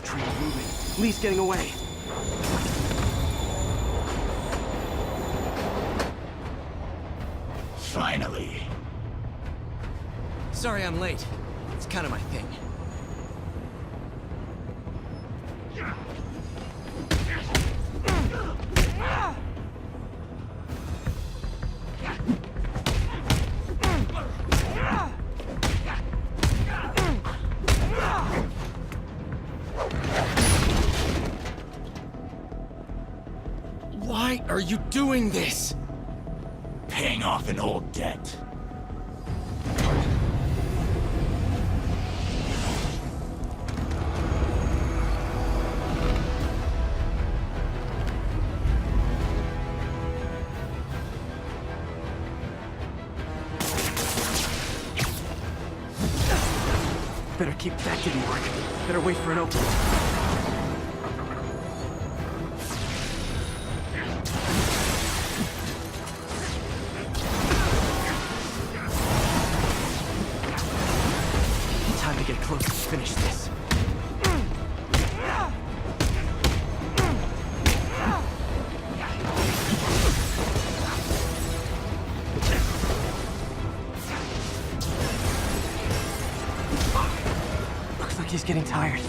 Tree moving. Lee's getting away. Finally. Sorry I'm late. It's kind of my thing. Why are you doing this? Paying off an old debt. Better keep that didn't work. Better wait for an opening. Time to get close and finish this. Looks like he's getting tired.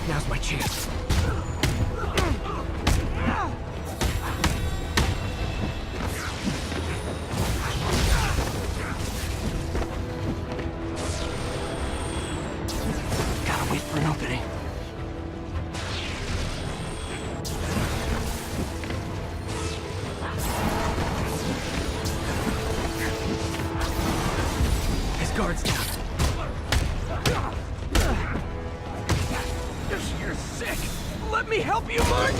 Now's my chance. Gotta wait for an opening. His guard's down. You're sick. Let me help you, Martin.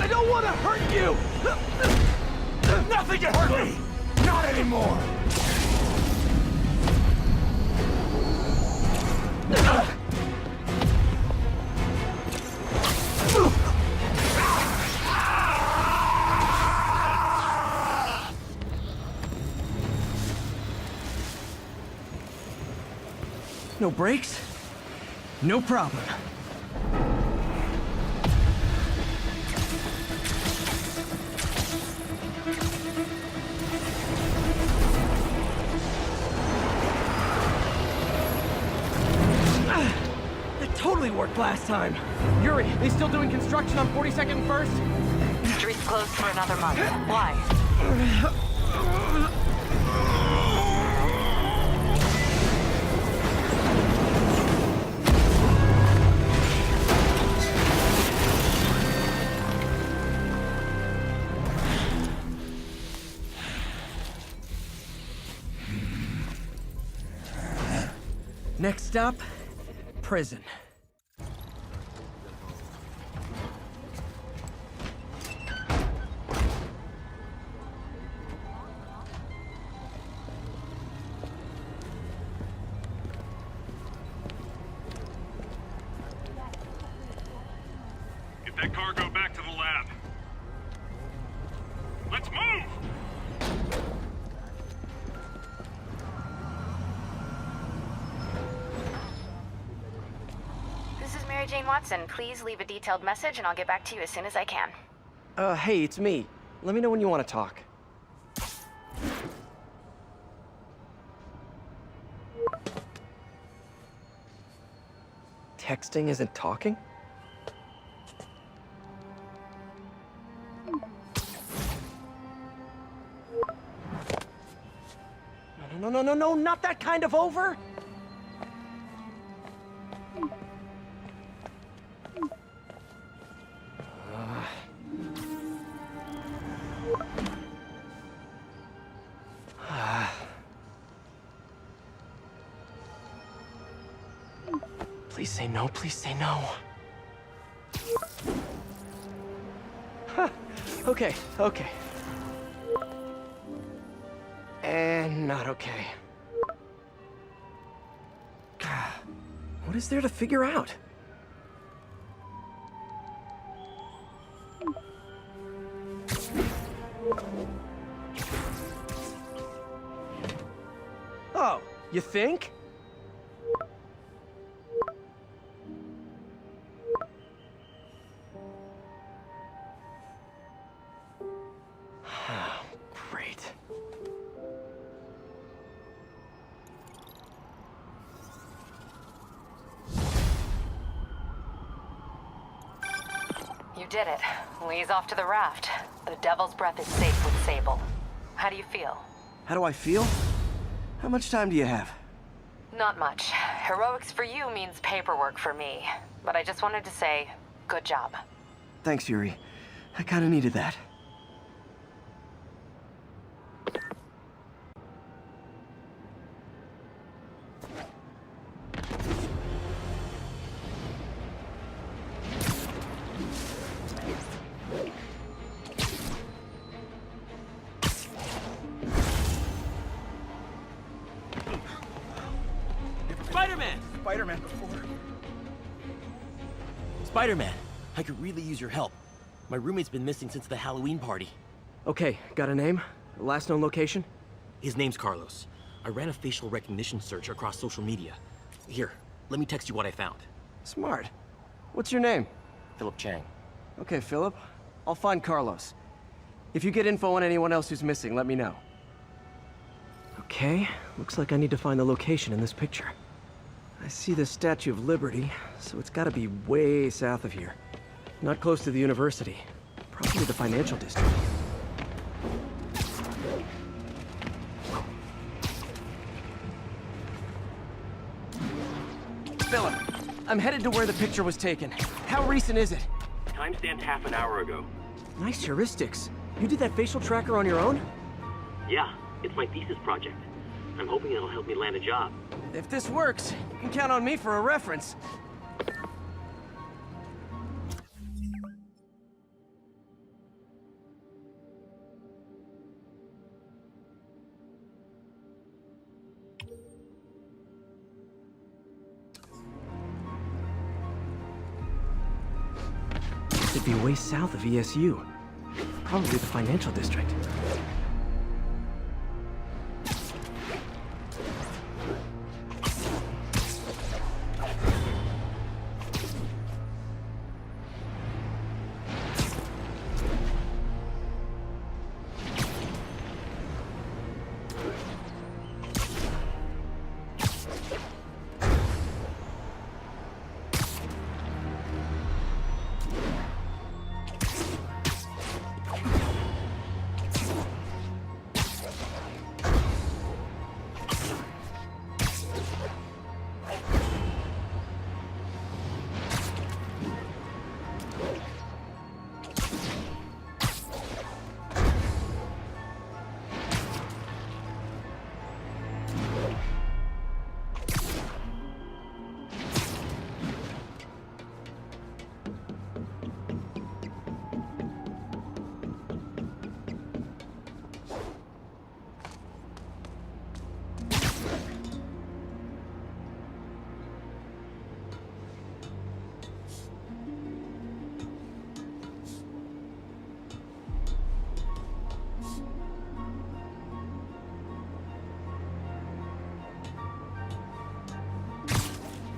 I don't want to hurt you! Nothing can hurt me! Not anymore! No brakes? No problem. That totally worked last time. Yuri, they still doing construction on 42nd and 1st? Street's closed for another month. Why? Next stop, prison. Get that cargo back to the lab. Let's move! This is Mary Jane Watson. Please leave a detailed message and I'll get back to you as soon as I can. Hey, it's me. Let me know when you want to talk. Texting isn't talking? No, not that kind of over! Please say no, please say no. Huh. Okay. And not okay. What is there to figure out? Oh, you think? Great. You did it. Lee's off to the raft. The Devil's Breath is safe with Sable. How do you feel? How do I feel? How much time do you have? Not much. Heroics for you means paperwork for me. But I just wanted to say, good job. Thanks, Yuri. I kinda needed that. Spider-Man before. Spider-Man, I could really use your help. My roommate's been missing since the Halloween party. Okay, got a name? Last known location? His name's Carlos. I ran a facial recognition search across social media. Here, let me text you what I found. Smart. What's your name? Philip Chang. Okay, Philip. I'll find Carlos. If you get info on anyone else who's missing, let me know. Okay, looks like I need to find the location in this picture. I see the Statue of Liberty, so it's gotta be way south of here. Not close to the university. Probably the financial district. Philip, I'm headed to where the picture was taken. How recent is it? Timestamped half an hour ago. Nice heuristics. You did that facial tracker on your own? Yeah, it's my thesis project. I'm hoping it'll help me land a job. If this works, you can count on me for a reference. It'd be way south of ESU. Probably the financial district.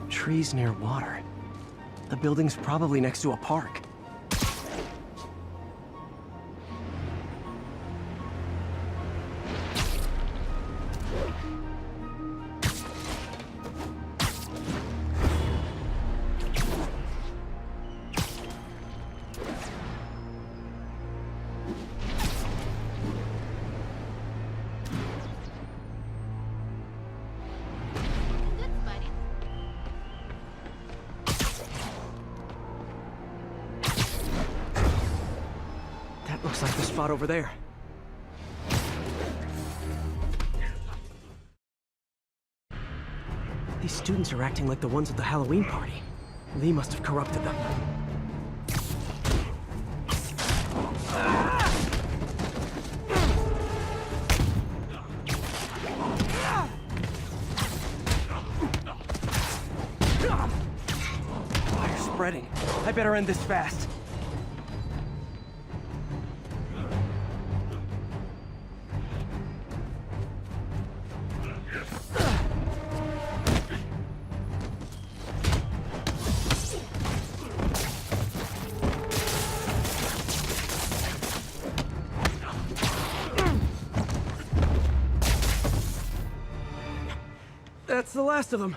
Trees near water. The building's probably next to a park. Looks like the spot over there. These students are acting like the ones at the Halloween party. Lee must have corrupted them. Fire's spreading. I better end this fast. That's the last of them.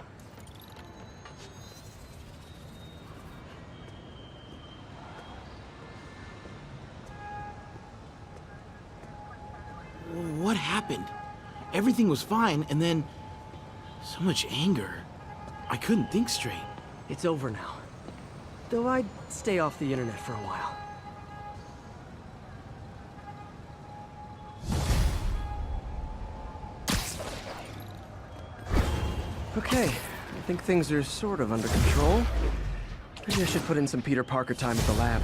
What happened? Everything was fine, and then so much anger. I couldn't think straight. It's over now. Though I'd stay off the internet for a while. Okay, I think things are sort of under control. Maybe I should put in some Peter Parker time at the lab.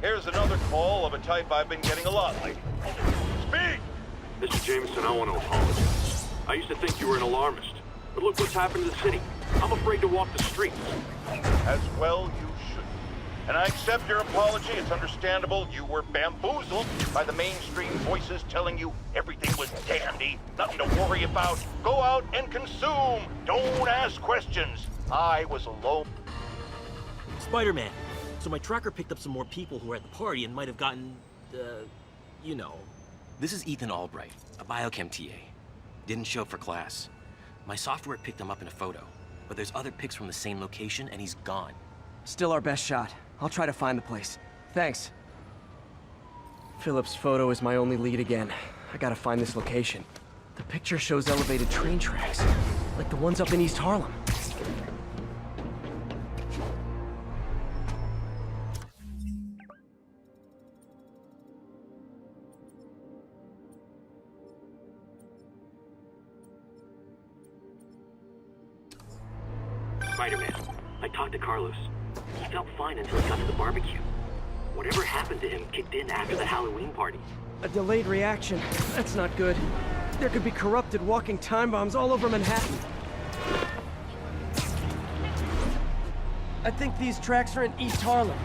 Here's another call of a type I've been getting a lot lately. Speak! Mr. Jameson, I want to apologize. I used to think you were an alarmist, but look what's happened to the city. I'm afraid to walk the streets. As well you should. And I accept your apology. It's understandable. You were bamboozled by the mainstream voices telling you everything was dandy, nothing to worry about. Go out and consume. Don't ask questions. I was alone. Spider-Man. So my tracker picked up some more people who were at the party and might have gotten, you know. This is Ethan Albright, a biochem TA. Didn't show up for class. My software picked him up in a photo, but there's other pics from the same location and he's gone. Still our best shot. I'll try to find the place. Thanks. Philip's photo is my only lead again. I gotta find this location. The picture shows elevated train tracks, like the ones up in East Harlem. Spider-Man, I talked to Carlos. He felt fine until he got to the barbecue. Whatever happened to him kicked in after the Halloween party. A delayed reaction. That's not good. There could be corrupted walking time bombs all over Manhattan. I think these tracks are in East Harlem.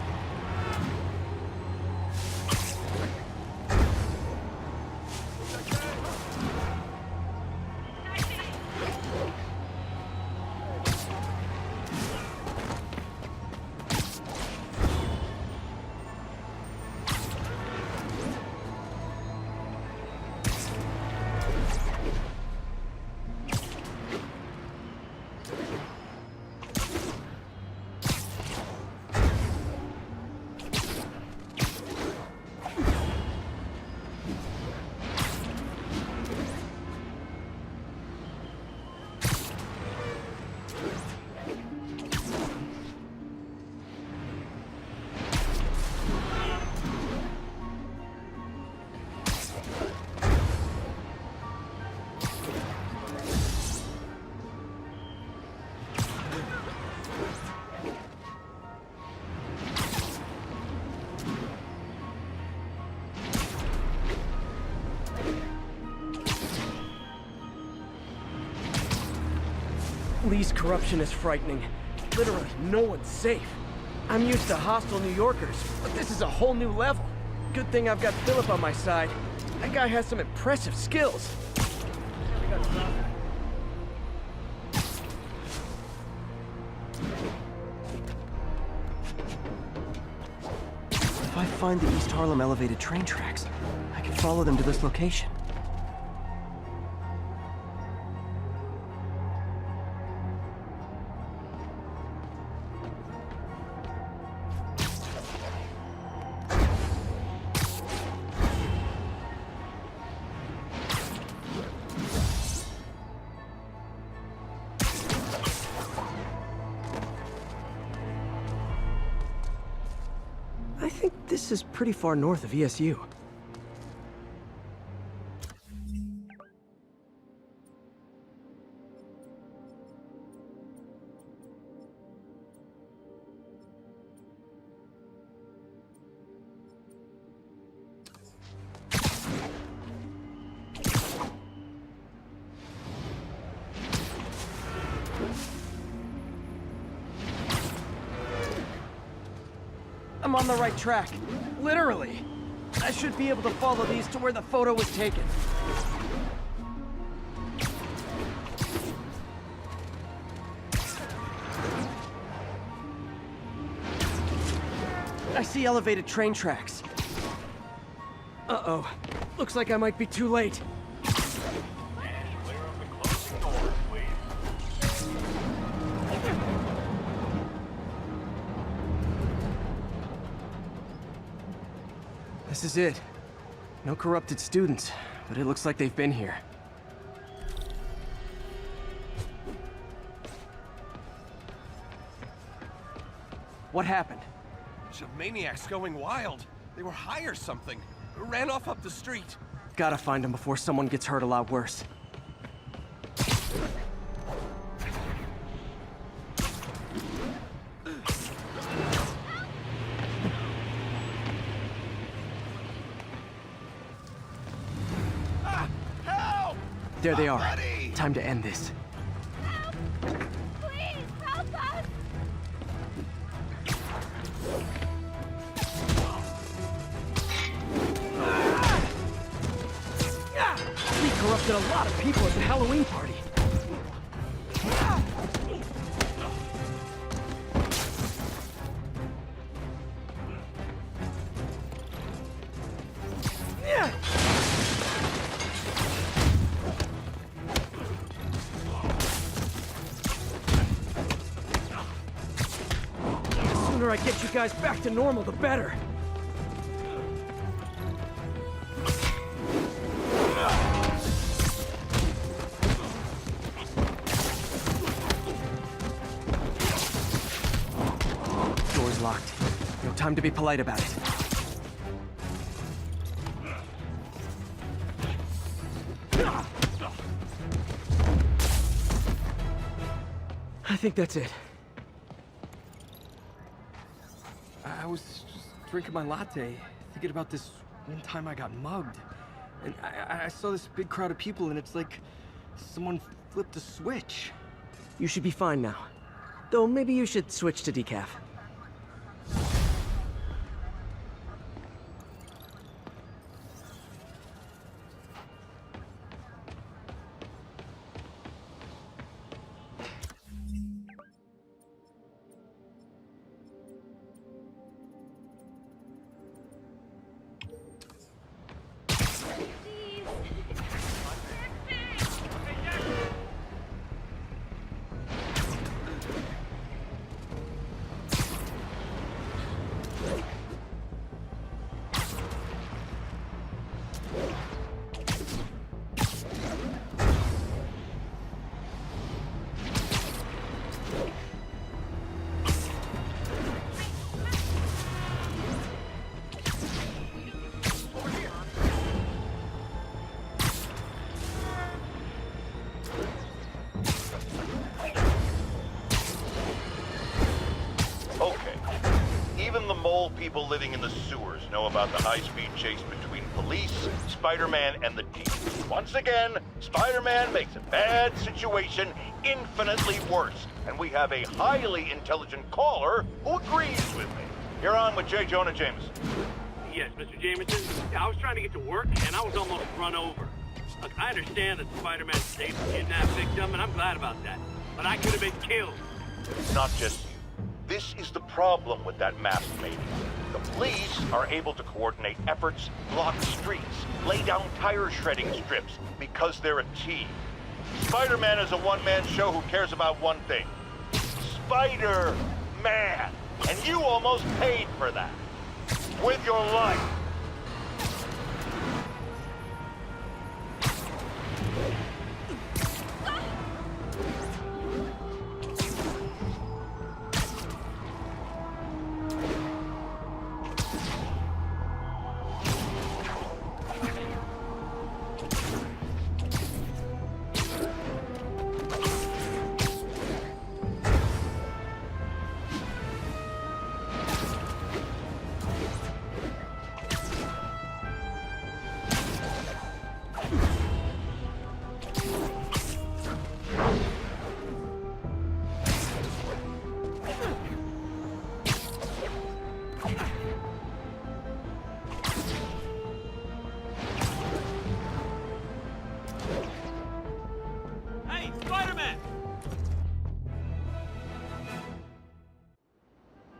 Police corruption is frightening. Literally, no one's safe. I'm used to hostile New Yorkers, but this is a whole new level. Good thing I've got Philip on my side. That guy has some impressive skills. If I find the East Harlem elevated train tracks, I can follow them to this location. I think this is pretty far north of ESU. I'm on the right track. Literally. I should be able to follow these to where the photo was taken. I see elevated train tracks. Uh-oh. Looks like I might be too late. This is it. No corrupted students, but it looks like they've been here. What happened? Bunch of maniacs going wild. They were high or something. Ran off up the street. Gotta find them before someone gets hurt a lot worse. There they are. Time to end this. Please, help us! We corrupted a lot of people at the Halloween party. The sooner I get you guys back to normal, the better. Door's locked. No time to be polite about it. I think that's it. I was just drinking my latte, thinking about this one time I got mugged. And I saw this big crowd of people, and it's like someone flipped a switch. You should be fine now. Though maybe you should switch to decaf. all people living in the sewers know about the high-speed chase between police, Spider-Man, and the Team. Once again, Spider-Man makes a bad situation infinitely worse, and we have a highly intelligent caller who agrees with me. You're on with J. Jonah Jameson. Yes, Mr. Jameson. I was trying to get to work, and I was almost run over. Look, I understand that Spider-Man saved a kidnapped victim, and I'm glad about that. But I could have been killed. It's not just you. This is the problem with that mass mania. The police are able to coordinate efforts, block streets, lay down tire shredding strips, because they're a team. Spider-Man is a one-man show who cares about one thing. Spider-Man! And you almost paid for that. With your life.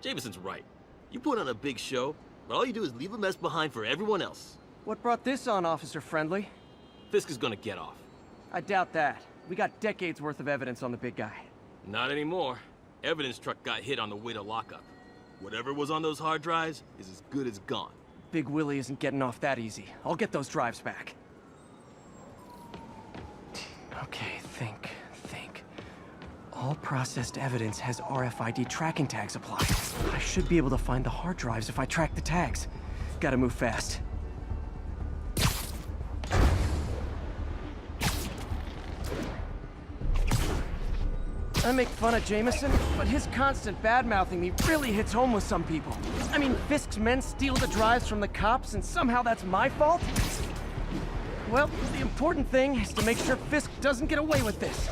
Jameson's right. You put on a big show, but all you do is leave a mess behind for everyone else. What brought this on, Officer Friendly? Fisk is gonna get off. I doubt that. We got decades worth of evidence on the big guy. Not anymore. Evidence truck got hit on the way to lockup. Whatever was on those hard drives is as good as gone. Big Willie isn't getting off that easy. I'll get those drives back. Okay, think. All processed evidence has RFID tracking tags applied. I should be able to find the hard drives if I track the tags. Gotta move fast. I make fun of Jameson, but his constant bad-mouthing me really hits home with some people. I mean, Fisk's men steal the drives from the cops, and somehow that's my fault? Well, the important thing is to make sure Fisk doesn't get away with this.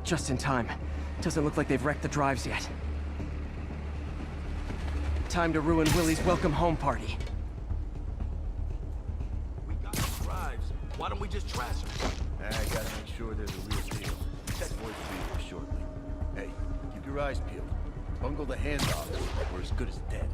Just in time. Doesn't look like they've wrecked the drives yet. Time to ruin Willie's welcome home party. We got the drives. Why don't we just trash them? I gotta make sure they're the real deal. That boy's be here shortly. Hey, keep your eyes peeled. Bungle the handoff, we're as good as dead.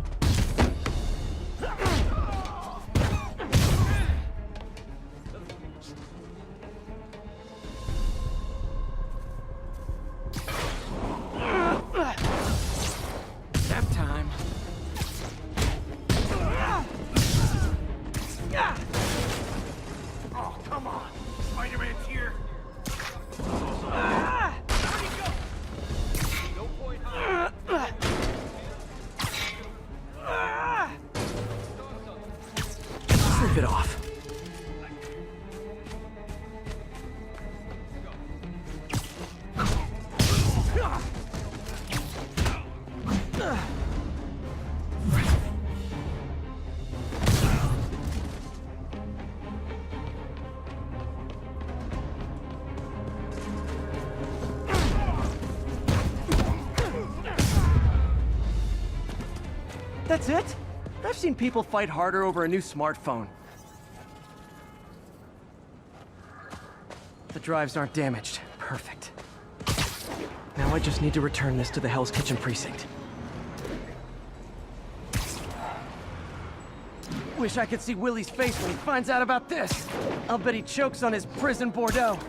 It off. That's it? I've seen people fight harder over a new smartphone. The drives aren't damaged. Perfect. Now I just need to return this to the Hell's Kitchen precinct. Wish I could see Willie's face when he finds out about this. I'll bet he chokes on his prison Bordeaux.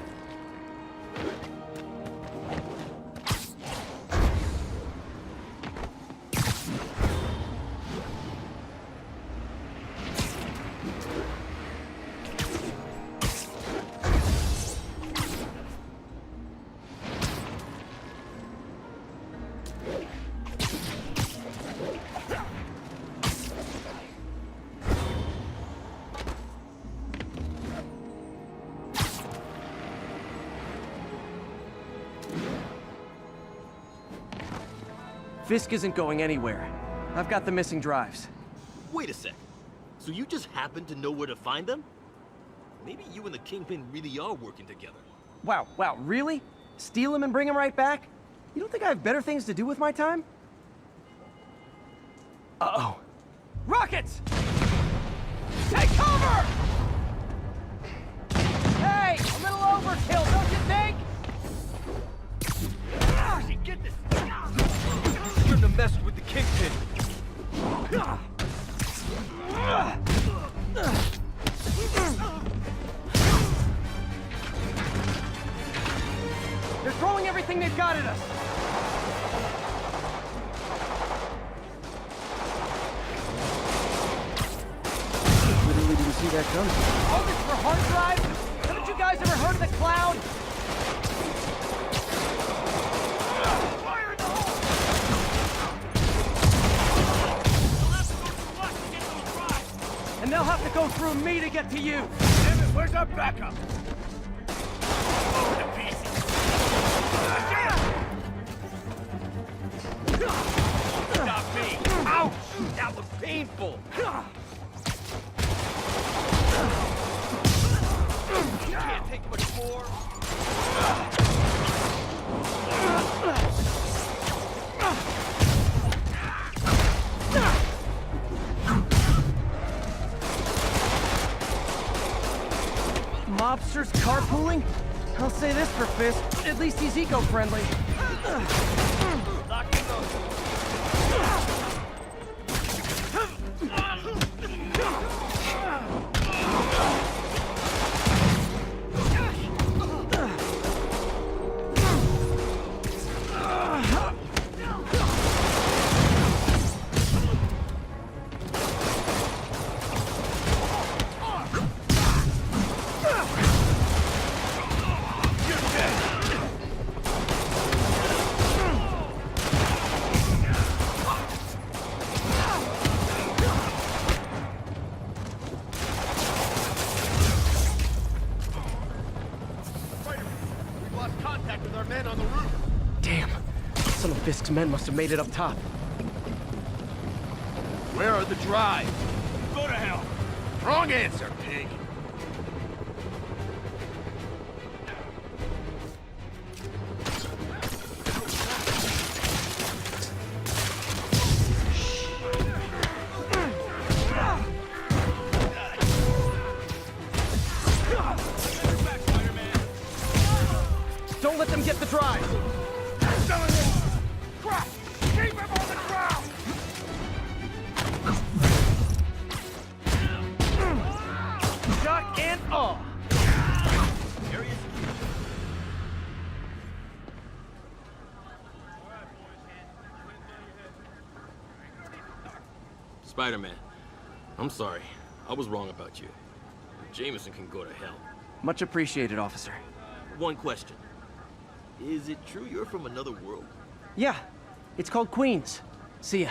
Fisk isn't going anywhere. I've got the missing drives. Wait a sec. So you just happen to know where to find them? Maybe you and the Kingpin really are working together. Wow, really? Steal him and bring him right back? You don't think I have better things to do with my time? Uh-oh. Rockets! Take cover! Hey, a little overkill, don't you think? Get this! Shouldn't have messed with the Kingpin. They're throwing everything they've got at us. Literally didn't see that coming. All this for hard drive? Haven't you guys ever heard of the cloud? Fire in the hole! And they'll have to go through me to get to you. Damn it, where's our backup? Stop me! Ouch! That was painful! You can't take much more! Mobsters carpooling? I'll say this for Fisk, at least he's eco-friendly. Damn. Some of Fisk's men must have made it up top. Where are the drives? Go to hell. Wrong answer, pig. Don't let them get the drive! Crap! Keep him on the ground! Shock and awe! Spider-Man, I'm sorry. I was wrong about you. Jameson can go to hell. Much appreciated, officer. One question. Is it true you're from another world? Yeah, it's called Queens. See ya.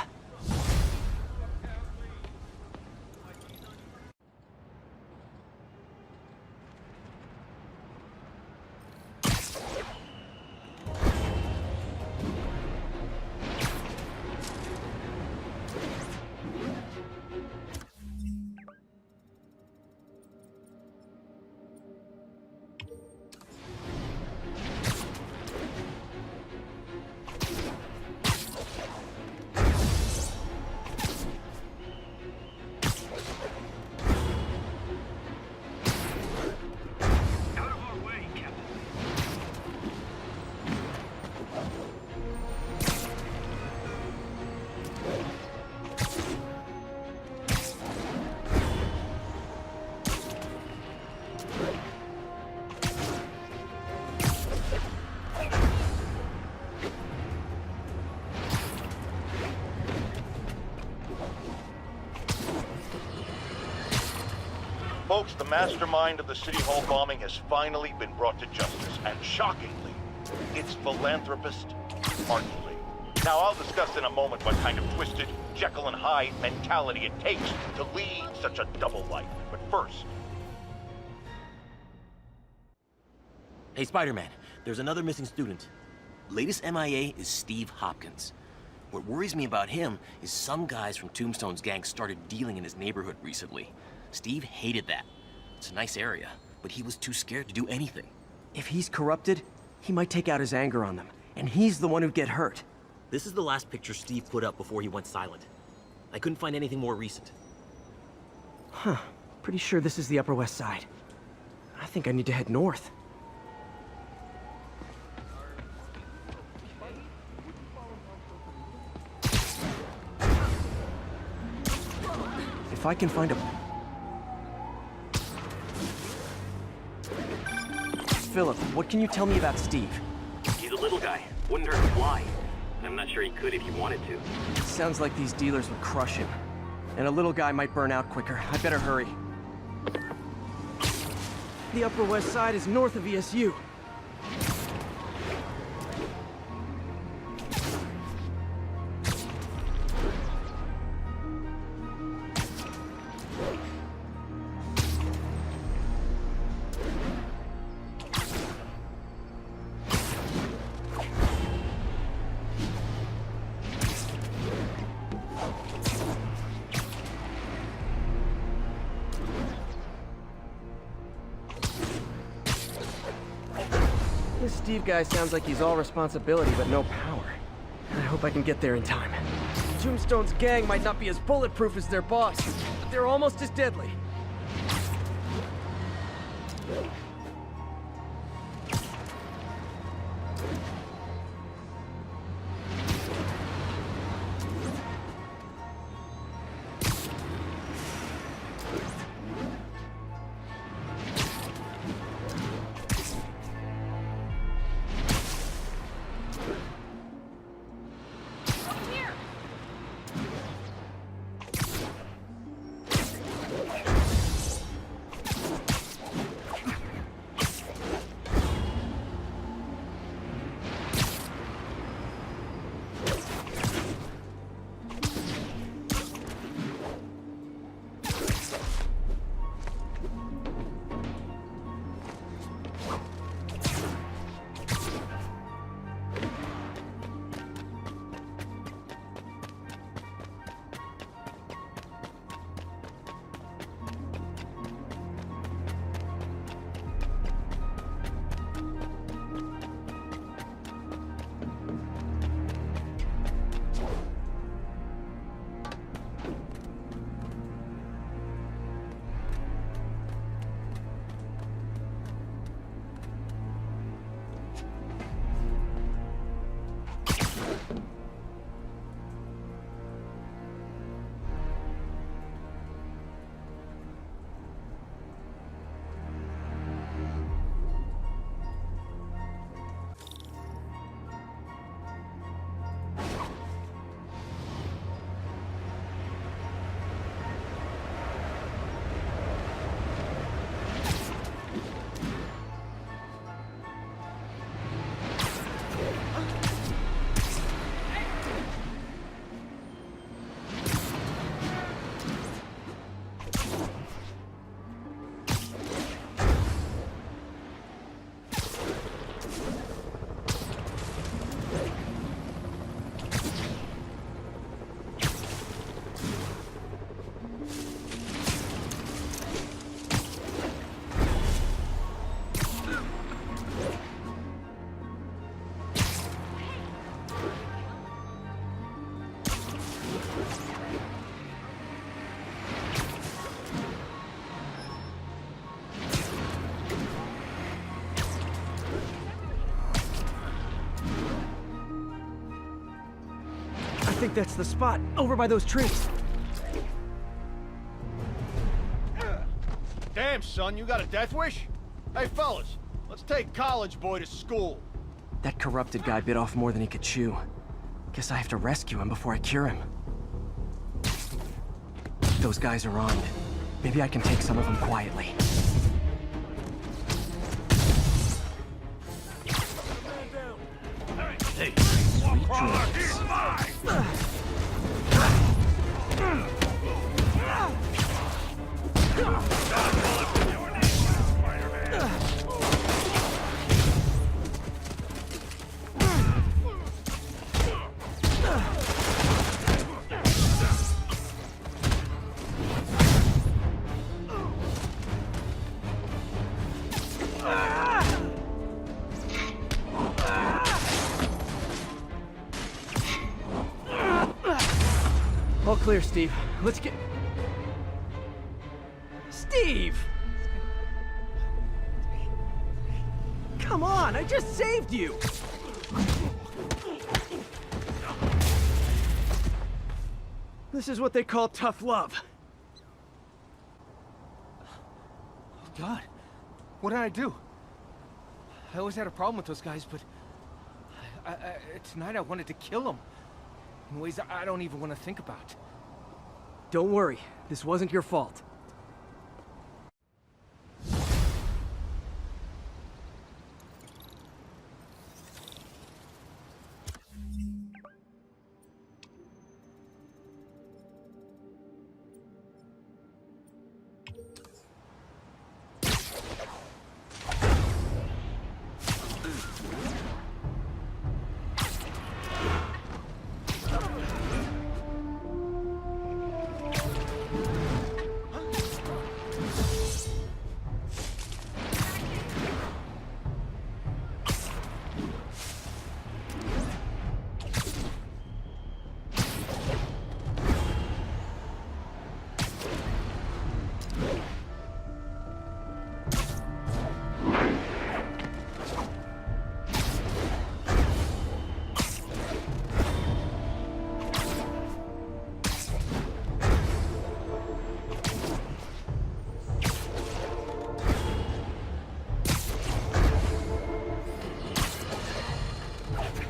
Folks, the mastermind of the City Hall bombing has finally been brought to justice, and shockingly, it's philanthropist Martin Lee. Now, I'll discuss in a moment what kind of twisted Jekyll and Hyde mentality it takes to lead such a double life. But first... Hey, Spider-Man, there's another missing student. Latest MIA is Steve Hopkins. What worries me about him is some guys from Tombstone's gang started dealing in his neighborhood recently. Steve hated that. It's a nice area, but he was too scared to do anything. If he's corrupted, he might take out his anger on them, and he's the one who'd get hurt. This is the last picture Steve put up before he went silent. I couldn't find anything more recent. Huh. Pretty sure this is the Upper West Side. I think I need to head north. If I can find a... Philip, what can you tell me about Steve? He's a little guy. Wouldn't hurt to fly. I'm not sure he could if he wanted to. Sounds like these dealers would crush him. And a little guy might burn out quicker. I better hurry. The Upper West Side is north of ESU. This Steve guy sounds like he's all responsibility but no power. I hope I can get there in time. Tombstone's gang might not be as bulletproof as their boss, but they're almost as deadly. I think that's the spot, over by those trees. Damn, son, you got a death wish? Hey, fellas, let's take college boy to school. That corrupted guy bit off more than he could chew. Guess I have to rescue him before I cure him. Those guys are armed. Maybe I can take some of them quietly. Hey, Sweet dreams. All clear, Steve. Let's get... Steve! Come on, I just saved you! This is what they call tough love. Oh, God. What did I do? I always had a problem with those guys, but... tonight I wanted to kill them. In ways I don't even want to think about. Don't worry, this wasn't your fault.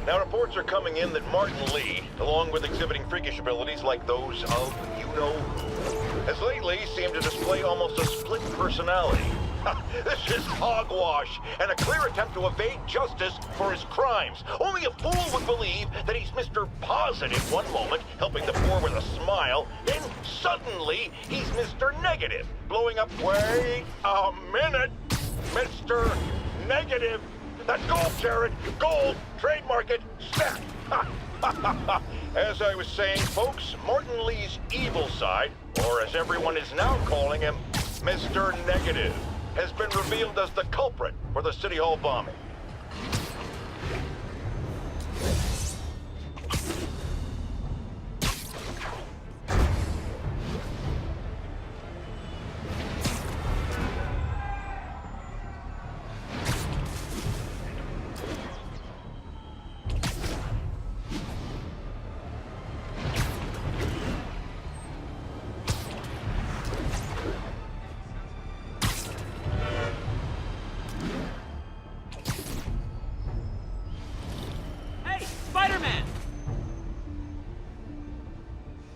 Now, reports are coming in that Martin Lee, along with exhibiting freakish abilities like those of you-know-who, has lately seemed to display almost a split personality. This is hogwash, and a clear attempt to evade justice for his crimes. Only a fool would believe that he's Mr. Positive one moment, helping the poor with a smile, then suddenly he's Mr. Negative, blowing up. Wait a minute, Mr. Negative. That's gold, Jared. Gold. Trademark it. Snap. As I was saying, folks, Martin Lee's evil side, or as everyone is now calling him, Mr. Negative, has been revealed as the culprit for the City Hall bombing.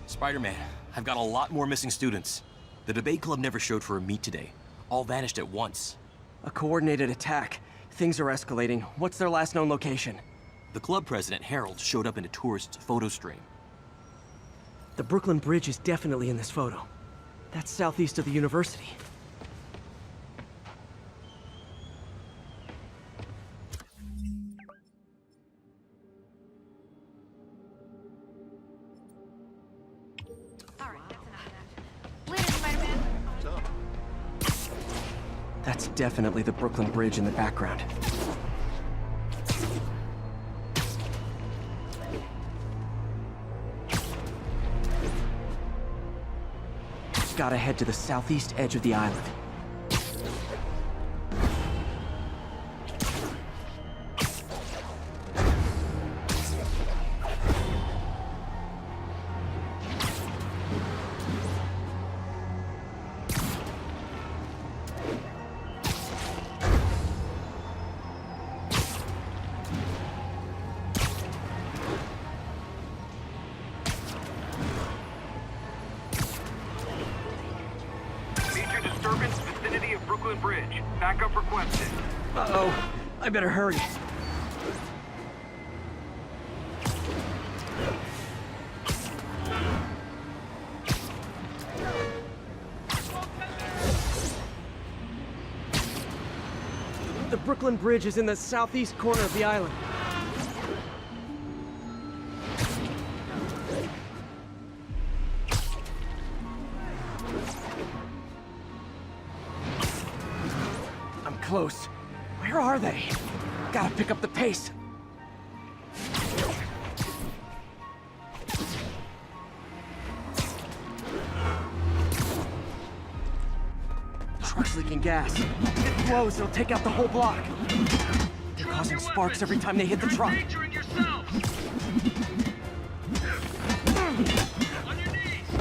Spider-Man, I've got a lot more missing students. The debate club never showed for a meet today. All vanished at once. A coordinated attack. Things are escalating. What's their last known location? The club president, Harold, showed up in a tourist's photo stream. The Brooklyn Bridge is definitely in this photo. That's southeast of the university. That's definitely the Brooklyn Bridge in the background. Gotta head to the southeast edge of the island. Disturbance, vicinity of Brooklyn Bridge. Backup requested. Uh-oh. I better hurry. The Brooklyn Bridge is in the southeast corner of the island. Close. Where are they? Gotta pick up the pace. truck's leaking gas. If it blows, it'll take out the whole block. They're causing sparks every time they hit the truck. Injuring yourself. On your knees.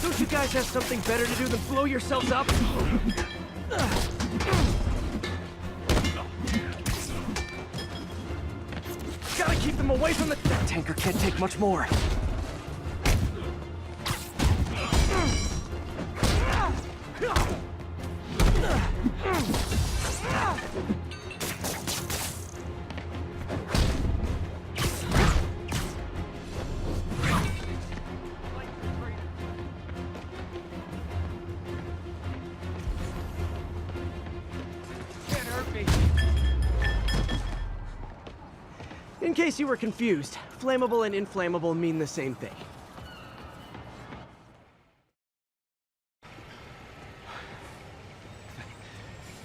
Don't you guys have something better to do than blow yourselves up? Gotta keep them away from the... That tanker can't take much more. In case you were confused, flammable and inflammable mean the same thing.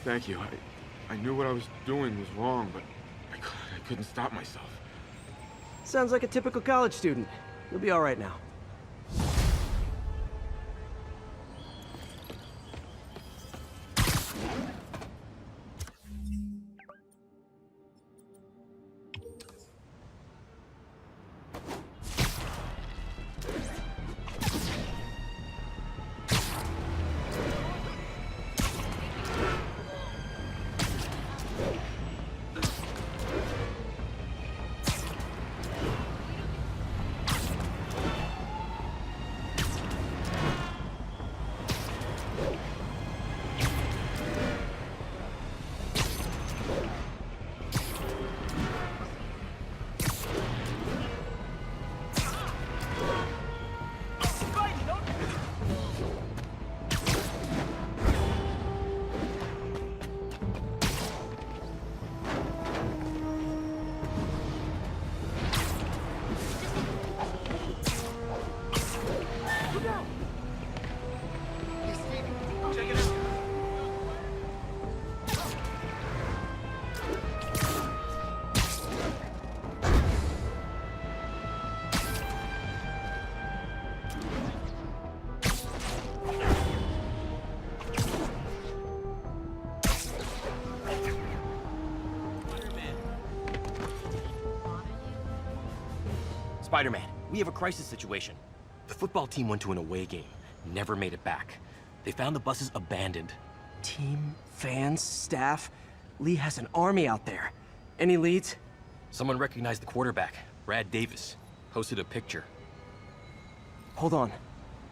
Thank you. I knew what I was doing was wrong, but I couldn't stop myself. Sounds like a typical college student. You'll be all right now. Spider-Man, we have a crisis situation. The football team went to an away game, never made it back. They found the buses abandoned. Team, fans, staff. Lee has an army out there. Any leads? Someone recognized the quarterback, Brad Davis. Posted a picture. Hold on.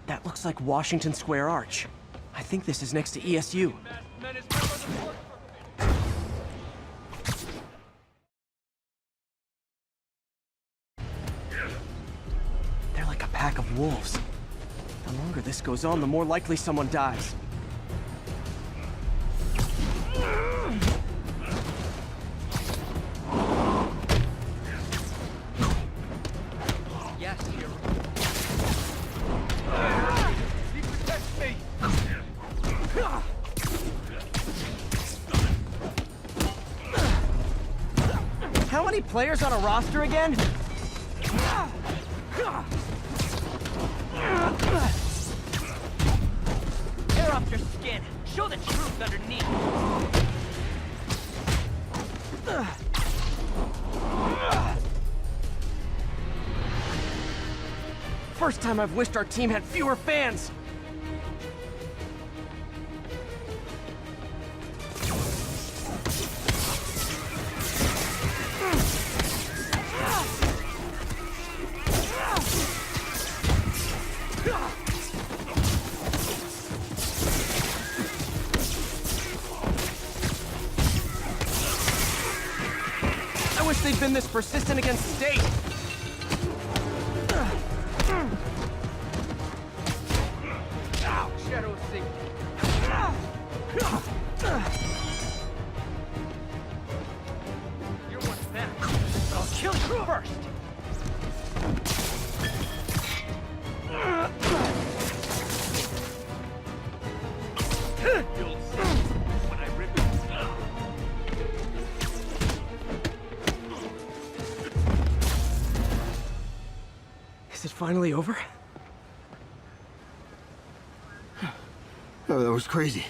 That looks like Washington Square Arch. I think this is next to ESU. They're like a pack of wolves. The longer this goes on, the more likely someone dies. Yes, hero. He protects me. How many players on a roster again? Tear off your skin. Show the truth underneath. First time I've wished our team had fewer fans. I wish they'd been this persistent against State. Ow, Shadow of Satan. You're one back, but I'll kill you first. You'll see when I rip it. finally over? Oh, that was crazy.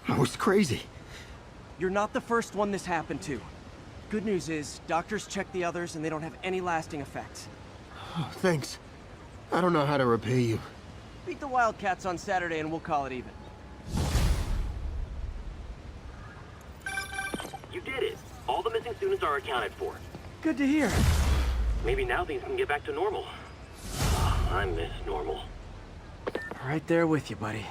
That was crazy. You're not the first one this happened to. Good news is, doctors checked the others and they don't have any lasting effects. Oh, thanks. I don't know how to repay you. Beat the Wildcats on Saturday and we'll call it even. You did it. All the missing students are accounted for. Good to hear. Maybe now things can get back to normal. I miss normal. Right there with you, buddy.